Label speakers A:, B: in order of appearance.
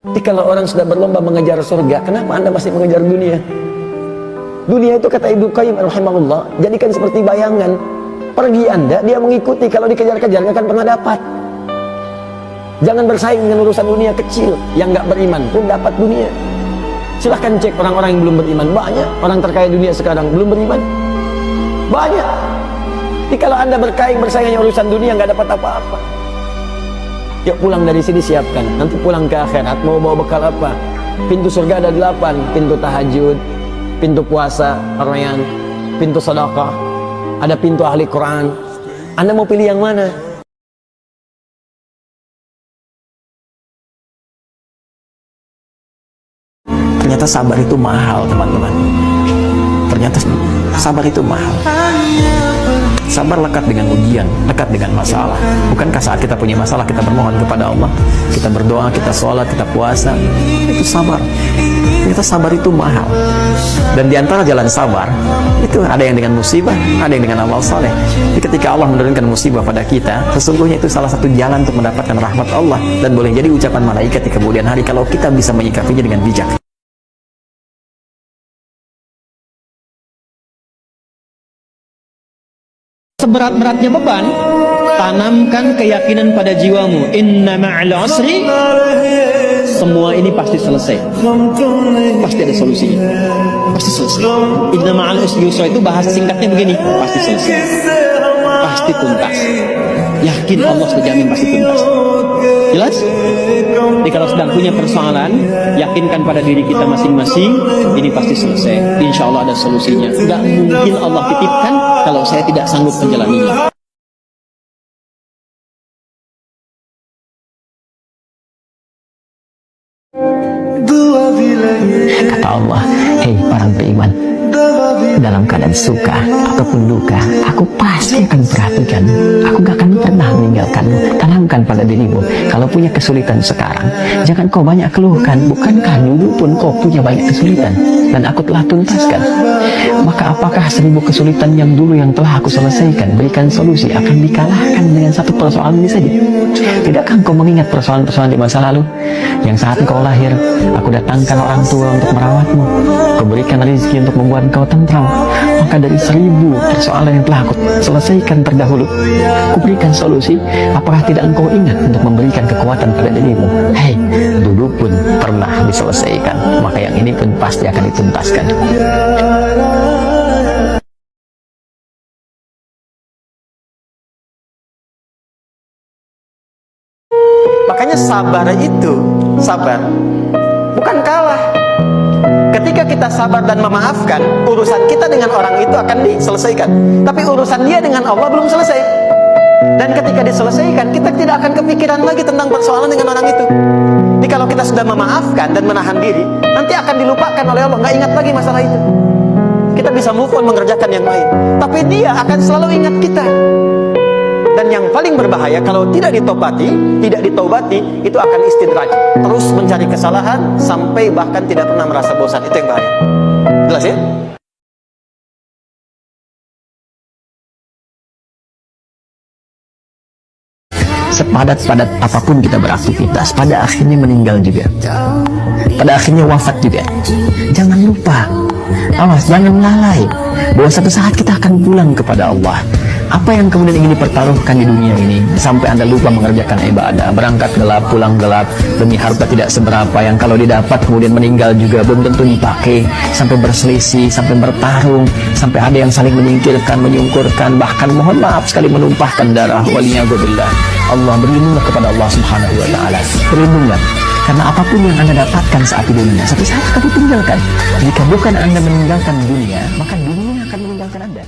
A: Jadi kalau orang sudah berlomba mengejar surga, kenapa Anda masih mengejar dunia? Dunia itu kata Ibnu Qayyim rahimahullah, jadikan seperti bayangan. Pergi Anda, dia mengikuti. Kalau dikejar-kejar nggak akan pernah dapat. Jangan bersaing dengan urusan dunia kecil. Yang nggak beriman pun dapat dunia. Silahkan cek orang-orang yang belum beriman. Banyak orang terkaya dunia sekarang belum beriman. Banyak. Jadi kalau Anda bersaing hanya urusan dunia, nggak dapat apa-apa. Yuk pulang dari sini, siapkan. Nanti pulang ke akhirat mau bawa bekal apa? Pintu surga ada 8. Pintu tahajud, pintu puasa, Rayyan, pintu sedekah, ada pintu ahli Quran. Anda mau pilih yang mana? Ternyata sabar itu mahal, teman-teman. Ternyata sabar itu mahal. Sabar lekat dengan ujian, lekat dengan masalah. Bukankah saat kita punya masalah, kita bermohon kepada Allah, kita berdoa, kita sholat, kita puasa, itu sabar. Ternyata sabar itu mahal. Dan diantara jalan sabar, itu ada yang dengan musibah, ada yang dengan amal saleh. Jadi ketika Allah menurunkan musibah pada kita, sesungguhnya itu salah satu jalan untuk mendapatkan rahmat Allah. Dan boleh jadi ucapan malaikat di kemudian hari, kalau kita bisa menyikapinya dengan bijak. Seberat-beratnya beban, tanamkan keyakinan pada jiwamu. Inna ma'al usri, semua ini pasti selesai. Pasti ada solusinya. Pasti selesai. Inna ma'al usri yusra, itu bahasa singkatnya begini, pasti selesai. Pasti tuntas. Yakin Allah sudah jamin pasti tuntas. Jelas? Jadi kalau sedang punya persoalan, yakinkan pada diri kita masing-masing, ini pasti selesai. Insya Allah ada solusinya. Gak mungkin Allah titipkan kalau saya tidak sanggup menjalaninya. Kata Allah, hei para beriman, dalam keadaan suka ataupun duka, aku pasti akan perhatikan. Aku gak akan pernah meninggalkanmu. Tanamkan pada dirimu, kalau punya kesulitan sekarang, jangan kau banyak keluhkan. Bukankah dulu pun kau punya banyak kesulitan dan aku telah tuntaskan? Maka apakah 1000 kesulitan yang dulu yang telah aku selesaikan, berikan solusi, akan dikalahkan dengan satu persoalan ini saja? Tidakkah kau mengingat persoalan-persoalan di masa lalu? Yang saat kau lahir, aku datangkan orang tua untuk merawatmu, aku berikan rezeki untuk membuat kau tentram. Maka dari 1000 persoalan yang telah aku selesaikan terdahulu, aku berikan solusi. Apakah tidak engkau ingat untuk memberikan kekuatan pada dirimu? Hei, dulu pun pernah diselesaikan, maka yang ini pun pasti akan dituntaskan. Makanya sabar itu, sabar bukan kalah. Ketika kita sabar dan memaafkan, urusan kita dengan orang itu akan diselesaikan. Tapi urusan dia dengan Allah belum selesai. Dan ketika diselesaikan, kita tidak akan kepikiran lagi tentang persoalan dengan orang itu. Jadi kalau kita sudah memaafkan dan menahan diri, nanti akan dilupakan oleh Allah, nggak ingat lagi masalah itu. Kita bisa move on, mengerjakan yang lain. Tapi dia akan selalu ingat kita. Dan yang paling berbahaya, kalau tidak ditobati, itu akan istidraj. Terus mencari kesalahan, sampai bahkan tidak pernah merasa bosan. Itu yang bahaya. Jelas ya? Sepadat-padat apapun kita beraktivitas, pada akhirnya meninggal juga. Pada akhirnya wafat juga. Jangan lupa, awas, jangan lalai, bahwa satu saat kita akan pulang kepada Allah. Apa yang kemudian ingin dipertaruhkan di dunia ini, sampai Anda lupa mengerjakan ibadah, berangkat gelap, pulang gelap, demi harta tidak seberapa, yang kalau didapat kemudian meninggal juga belum tentu dipakai, sampai berselisih, sampai bertarung, sampai ada yang saling menyingkirkan, menyungkurkan, bahkan mohon maaf sekali menumpahkan darah. Waliyahzubillah. Allah, berlindunglah kepada Allah Subhanahu wa ta'ala. Berlindunglah. Karena apapun yang Anda dapatkan saat di dunia, satu saat kamu tinggalkan. Jika bukan Anda meninggalkan dunia, maka dunia akan meninggalkan Anda.